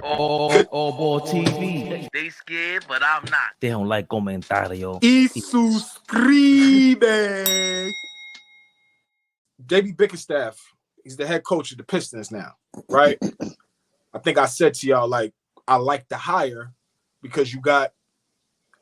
AllBall TV. They scared, but I'm not. They don't like comentario. Y suscribe. JB Bickerstaff, he's the head coach of the Pistons now, right? I think I said to y'all, like, I like the hire because you got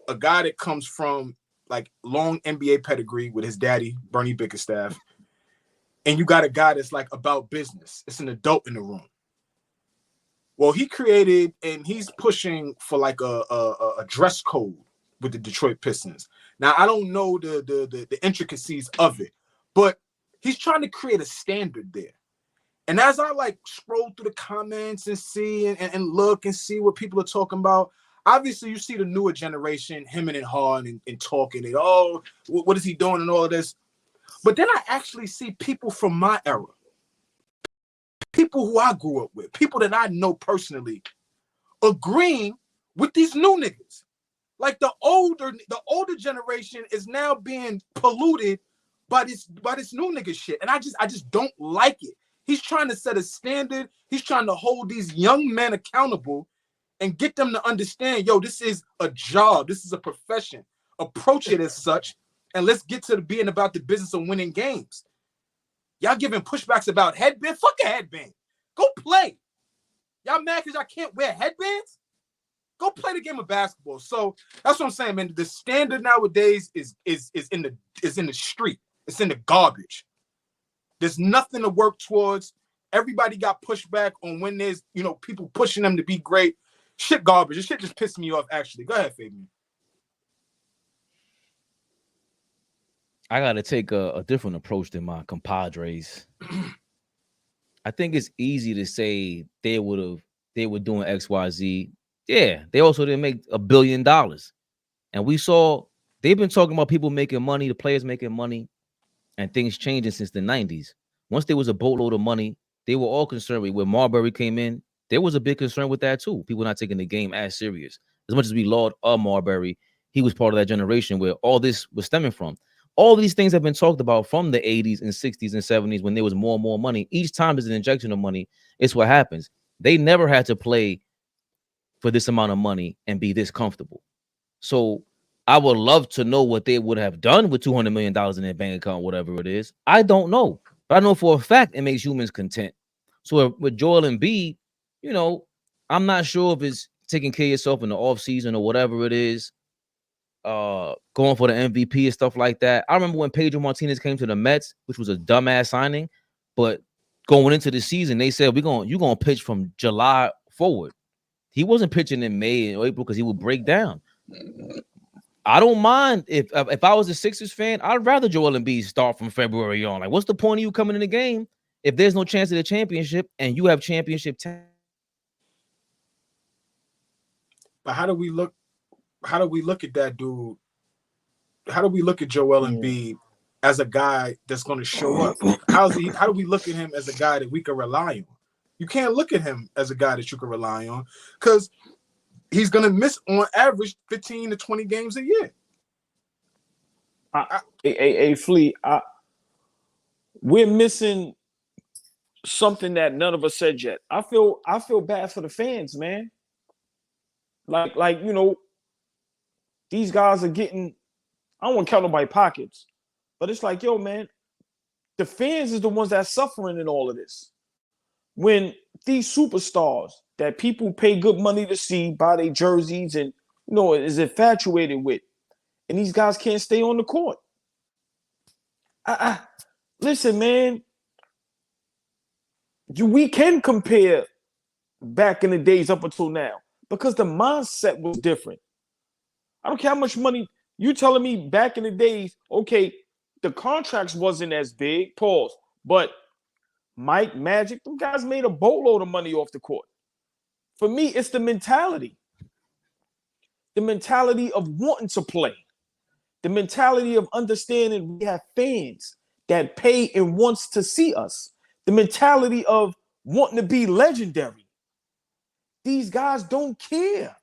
a guy that comes from like long NBA pedigree with his daddy, Bernie Bickerstaff, and you got a guy that's like about business. It's an adult in the room. Well, he created and he's pushing for like a dress code with the Detroit Pistons. Now, I don't know the intricacies of it, but he's trying to create a standard there. And as I like scroll through the comments and see and look and see what people are talking about, obviously you see the newer generation hemming and hawing and talking and, oh, what is he doing and all of this. But then I actually see people from my era, people who I grew up with, people that I know personally, agreeing with these new niggas. Like the older generation is now being polluted by this new nigga shit. And I just don't like it. He's trying to set a standard. He's trying to hold these young men accountable and get them to understand, yo, this is a job. This is a profession. Approach it as such. And let's get to being about the business of winning games. Y'all giving pushbacks about headband? Fuck a headband. Go play. Y'all mad because y'all can't wear headbands? Go play the game of basketball. So that's what I'm saying, man. The standard nowadays is in the street. It's in the garbage. There's nothing to work towards. Everybody got pushback on when there's, people pushing them to be great. Shit garbage. This shit just pissed me off, actually. Go ahead, Fabian. I got to take a different approach than my compadres. I think it's easy to say they were doing XYZ. Yeah, they also didn't make $1 billion. And we saw they've been talking about people making money, the players making money, and things changing since the 90s. Once there was a boatload of money, they were all concerned with when Marbury came in. There was a big concern with that too. People not taking the game as serious. As much as we laud Marbury, he was part of that generation where all this was stemming from. All these things have been talked about from the 80s and 60s and 70s when there was more and more money. Each time there's an injection of money, it's what happens. They never had to play for this amount of money and be this comfortable. So I would love to know what they would have done with $200 million in their bank account, whatever it is. I don't know. But I know for a fact it makes humans content. So with Joel Embiid, I'm not sure if it's taking care of yourself in the offseason or whatever it is, going for the MVP and stuff like that. I remember when Pedro Martinez came to the Mets, which was a dumbass signing, but going into the season, they said, you're going to pitch from July forward. He wasn't pitching in May or April because he would break down. I don't mind if I was a Sixers fan, I'd rather Joel Embiid start from February on. Like, what's the point of you coming in the game if there's no chance of the championship and you have championship talent? But how do we look at that dude? How do we look at Joel Embiid as a guy that's going to show up? How do we look at him as a guy that we can rely on? You can't look at him as a guy that you can rely on because he's going to miss on average 15 to 20 games a year. Flea, we're missing something that none of us said yet. I feel bad for the fans, man. Like these guys are getting, I don't want to count nobody pockets, but it's like, yo, man, the fans is the ones that's suffering in all of this. When these superstars that people pay good money to see, buy their jerseys and, is infatuated with, and these guys can't stay on the court. Listen, man, we can compare back in the days up until now because the mindset was different. I don't care how much money you telling me back in the days. Okay, the contracts wasn't as big, pause, but Mike, Magic, them guys made a boatload of money off the court. For me, it's the mentality. The mentality of wanting to play. The mentality of understanding we have fans that pay and wants to see us. The mentality of wanting to be legendary. These guys don't care.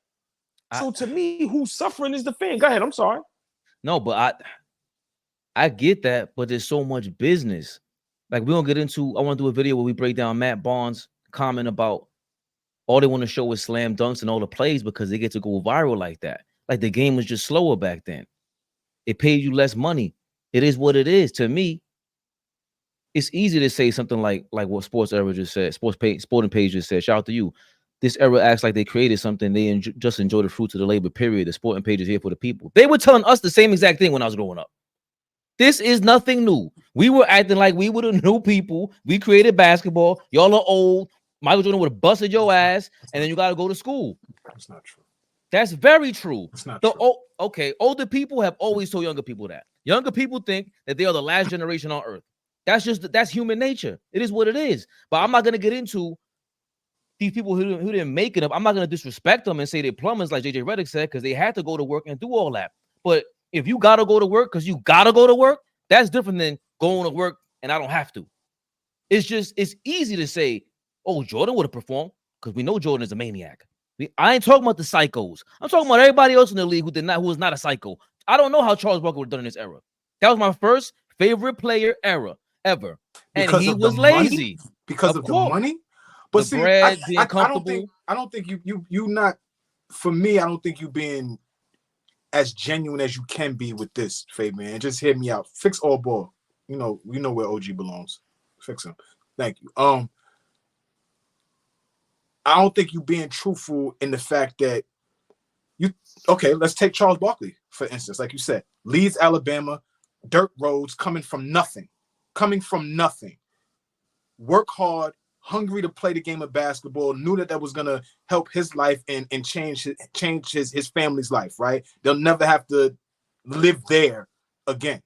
So to me, who's suffering is the fan. Go ahead, I'm sorry. No, but I get that, but there's so much business. Like, we don't get into, I want to do a video where we break down Matt Barnes' comment about all they want to show is slam dunks and all the plays because they get to go viral like that. Like the game was just slower back then. It paid you less money. It is what it is. To me, it's easy to say something like what Sports Era just said. Sporting Page just said. Shout out to you. This era acts like they created something. They just enjoy the fruits of the labor, period. The Sporting Page is here for the people. They were telling us the same exact thing when I was growing up. This is nothing new. We were acting like we were the new people. We created basketball. Y'all are old. Michael Jordan would have busted your ass, and then you got to go to school. That's not true. That's very true. It's not true. Okay, older people have always told younger people that. Younger people think that they are the last generation on earth. That's human nature. It is what it is. But I'm not going to get into these people who didn't make it up. I'm not going to disrespect them and say they're plumbers like JJ Redick said because they had to go to work and do all that. But if you got to go to work because you got to go to work, that's different than going to work and I don't have to. It's easy to say, oh, Jordan would have performed because we know Jordan is a maniac. I ain't talking about the psychos. I'm talking about everybody else in the league who was not a psycho. I don't know how Charles Barkley would have done in this era. That was my first favorite player era ever. And Because he of the was lazy. money? Because of the money? But The see, bread, being I comfortable. don't think you not, for me, I don't think you being as genuine as you can be with this, Fabian. Just hear me out. Fix AllBall. You know where OG belongs. Fix him. Thank you. I don't think you being truthful in the fact that let's take Charles Barkley, for instance, like you said. Leeds, Alabama, dirt roads, coming from nothing. Work hard, hungry to play the game of basketball, knew that was going to help his life and change his family's life, right? They'll never have to live there again.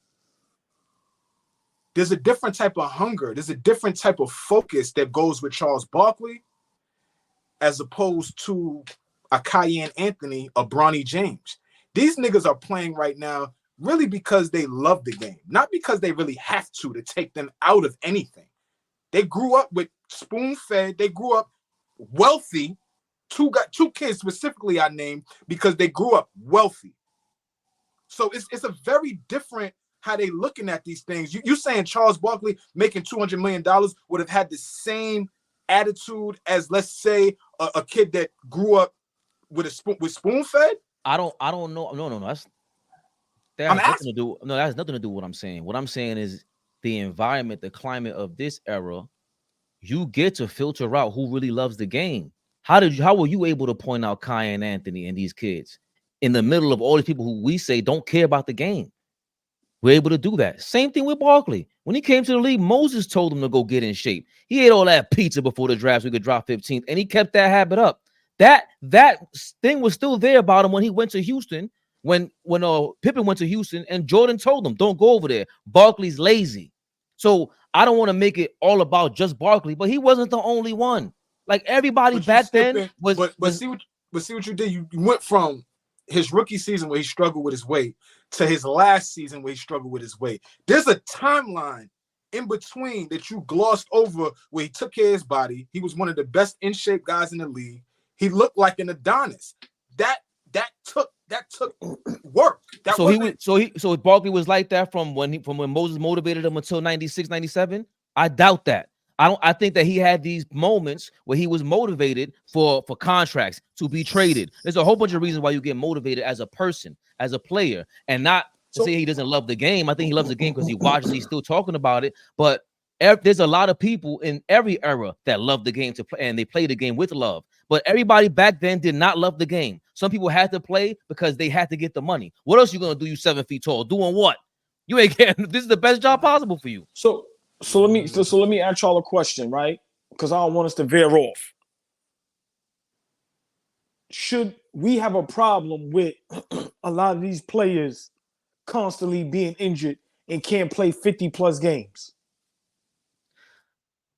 There's a different type of hunger. There's a different type of focus that goes with Charles Barkley as opposed to a Cayenne Anthony or Bronny James. These niggas are playing right now really because they love the game, not because they really have to take them out of anything. They grew up with spoon-fed. They grew up wealthy. Two kids specifically I named because they grew up wealthy. So it's a very different how they looking at these things. You saying Charles Barkley making $200 million would have had the same attitude as, let's say, a kid that grew up with spoon-fed? I don't know. No. That has nothing to do. No, that has nothing to do with what I'm saying. What I'm saying is the environment, the climate of this era. You get to filter out who really loves the game. How were you able to point out Cayenne Anthony and these kids in the middle of all these people who we say don't care about the game? We're able to do that. Same thing with Barkley. When he came to the league, Moses told him to go get in shape. He ate all that pizza before the draft so he could drop 15th, and he kept that habit up. That thing was still there about him when he went to Houston, when Pippen went to Houston, and Jordan told him, don't go over there. Barkley's lazy. So I don't want to make it all about just Barkley, but he wasn't the only one. Like everybody back then was. But see what you did. You went from his rookie season where he struggled with his weight to his last season where he struggled with his weight. There's a timeline in between that you glossed over where he took care of his body. He was one of the best in shape guys in the league. He looked like an Adonis. That took work. So Barkley was like that from when Moses motivated him until 96, 97. I doubt that. I think that he had these moments where he was motivated for contracts to be traded. There's a whole bunch of reasons why you get motivated as a person, as a player, and not to say he doesn't love the game. I think he loves the game because he watches, he's still talking about it. But there's a lot of people in every era that love the game to play, and they play the game with love. But everybody back then did not love the game. Some people had to play because they had to get the money. What else you gonna do? You 7 feet tall, doing what? You ain't getting. This is the best job possible for you. So let me ask y'all a question, right? Because I don't want us to veer off. Should we have a problem with a lot of these players constantly being injured and can't play 50+ games?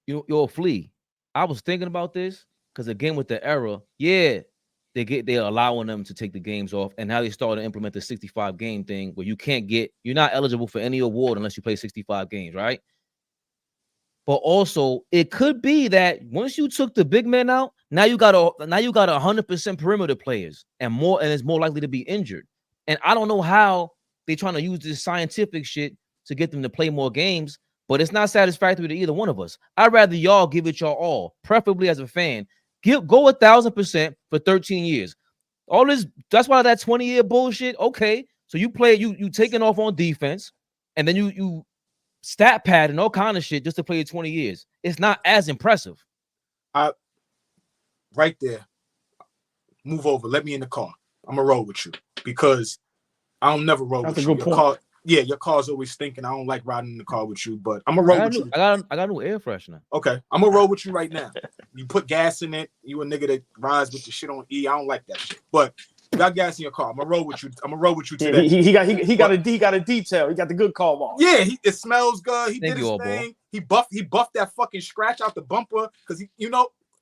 Yo, Flea, I was thinking about this because again with the era, they're allowing them to take the games off, and now they started to implement the 65 game thing where you're not eligible for any award unless you play 65 games, right? But also, it could be that once you took the big men out, now you got 100% perimeter players and it's more likely to be injured. And I don't know how they're trying to use this scientific shit to get them to play more games, but it's not satisfactory to either one of us. I'd rather y'all give it y'all all, preferably as a fan. Go 1,000% for 13 years. All this, that's why that 20-year bullshit. Okay, so you play, you taking off on defense, and then you stat pad and all kind of shit just to play 20 years. It's not as impressive. Right there. Move over. Let me in the car. I'm gonna roll with you because I don't never roll with you. Your car's always stinking. I don't like riding in the car with you, but I'm gonna roll with you. I got new air freshener. Okay, I'm gonna roll with you right now. You put gas in it. You a nigga that rides with the shit on E. I don't like that shit. But you got gas in your car. I'm gonna roll with you. I'm gonna roll with you today. He got a detail. He got the good car wash. Yeah, it smells good. He did his thing. He buffed that fucking scratch out the bumper because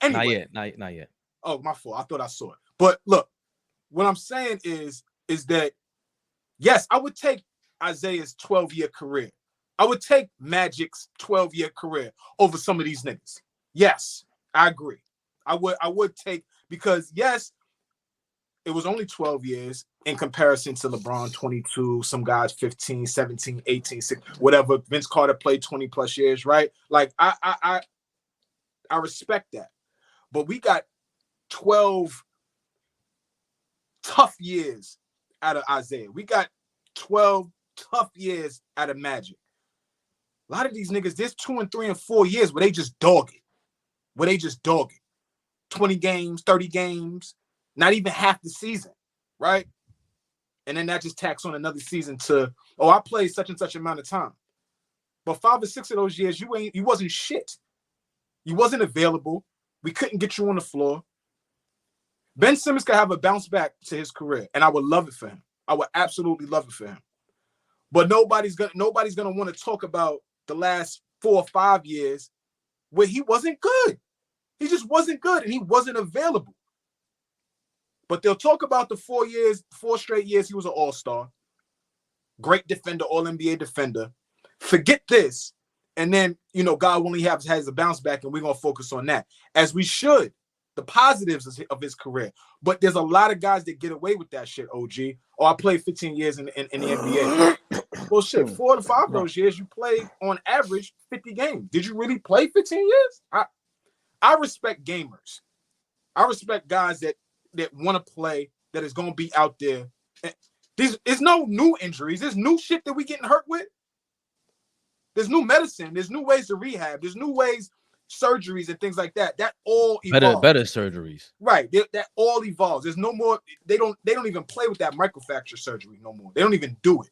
anyway. Not yet. Oh, my fault. I thought I saw it. But look, what I'm saying is that yes, I would take Isaiah's 12-year career. I would take Magic's 12-year career over some of these niggas. Yes, I agree. I would take, because yes, it was only 12 years in comparison to LeBron 22, some guys 15, 17, 18, 6, whatever. Vince Carter played 20 plus years, right? Like I respect that. But we got 12 tough years out of Isaiah. We got 12 tough years out of Magic. A lot of these niggas, there's 2 and 3 and 4 years where they just dog it. 20 games, 30 games, not even half the season, right? And then that just tacks on another season to, I played such and such amount of time. But 5 or 6 of those years, you wasn't shit. You wasn't available. We couldn't get you on the floor. Ben Simmons could have a bounce back to his career, and I would love it for him. I would absolutely love it for him. But nobody's gonna want to talk about the last 4 or 5 years where he wasn't good. He just wasn't good, and he wasn't available. But they'll talk about the 4 straight years he was an all-star, great defender, all-NBA defender. Forget this. And then, God only has a bounce back, and we're going to focus on that, as we should, the positives of his career. But there's a lot of guys that get away with that shit, OG. I played 15 years in the NBA. Well, shit, 4 to 5 of those years, you played on average 50 games. Did you really play 15 years? I respect gamers. I respect guys that want to play, that is going to be out there. There's no new injuries. There's new shit that we getting hurt with. There's new medicine. There's new ways to rehab. There's new ways, surgeries and things like that. That all evolves. Better surgeries. Right. That all evolves. There's no more. They don't even play with that microfracture surgery no more. They don't even do it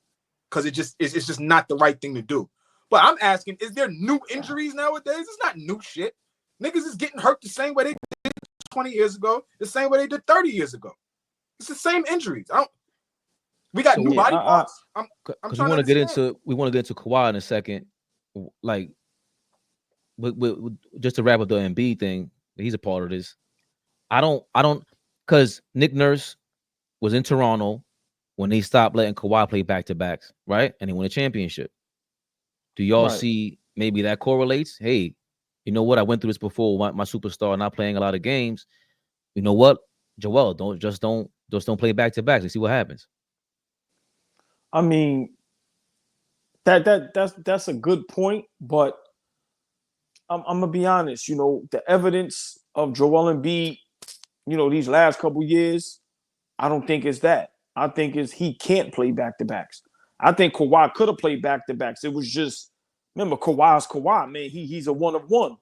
because it's just not the right thing to do. But I'm asking, is there new injuries nowadays? It's not new shit. Niggas is getting hurt the same way they did 20 years ago, the same way they did 30 years ago. It's the same injuries. We got new body parts. Because we want to get into Kawhi in a second. Like, just to wrap up the Embiid thing, he's a part of this. I don't, because Nick Nurse was in Toronto when they stopped letting Kawhi play back-to-backs, right? And he won a championship. Do y'all see maybe that correlates? Hey, you know what? I went through this before. My superstar not playing a lot of games. You know what, Joel? Don't play back-to-backs and see what happens. I mean, that's a good point, but I'm gonna be honest. The evidence of Joel Embiid, these last couple years, I don't think it's that. I think it's he can't play back-to-backs. I think Kawhi could have played back-to-backs. It was just, remember, Kawhi's Kawhi, man. He's a one of one.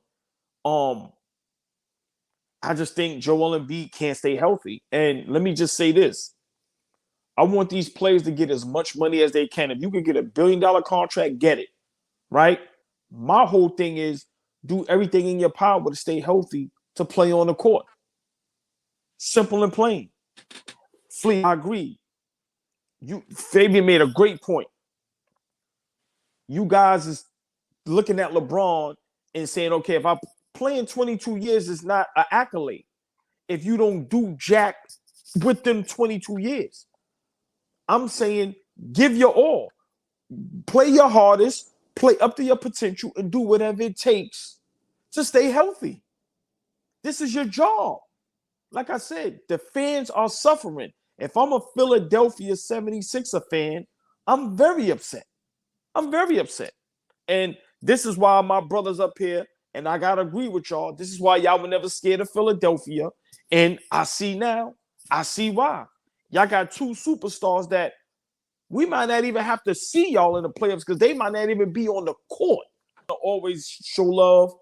I just think Joel Embiid can't stay healthy. And let me just say this. I want these players to get as much money as they can. If you can get $1 billion contract, get it, right? My whole thing is do everything in your power to stay healthy to play on the court. Simple and plain. Flea, I agree. Fabian made a great point. You guys is looking at LeBron and saying, okay, if I'm playing 22 years is not an accolade if you don't do jack with them 22 years. I'm saying give your all. Play your hardest, play up to your potential, and do whatever it takes to stay healthy. This is your job. Like I said, the fans are suffering. If I'm a Philadelphia 76er fan, I'm very upset. And this is why my brothers up here And I gotta agree with y'all. This is why y'all were never scared of Philadelphia. And I see now, I see why. Y'all got two superstars that we might not even have to see y'all in the playoffs because they might not even be on the court. I always show love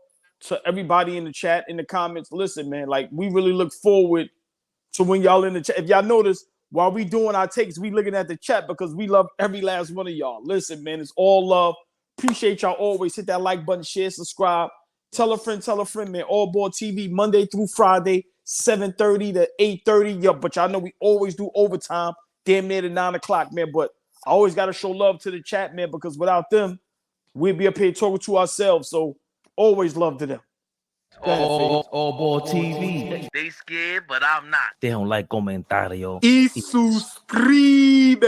to everybody in the chat, in the comments. Listen, man, like we really look forward to when y'all in the chat. If y'all notice, while we doing our takes, we looking at the chat because we love every last one of y'all. Listen, man, it's all love. Appreciate y'all always. Hit that like button, share, subscribe. Tell a friend, man. AllBall TV, Monday through Friday, 7:30 to 8:30. Yeah, but y'all know we always do overtime, damn near to 9 o'clock, man. But I always got to show love to the chat, man, because without them, we'd be up here talking to ourselves. So always love to them. AllBall TV. They scared, but I'm not. They don't like comentario. Y suscribe.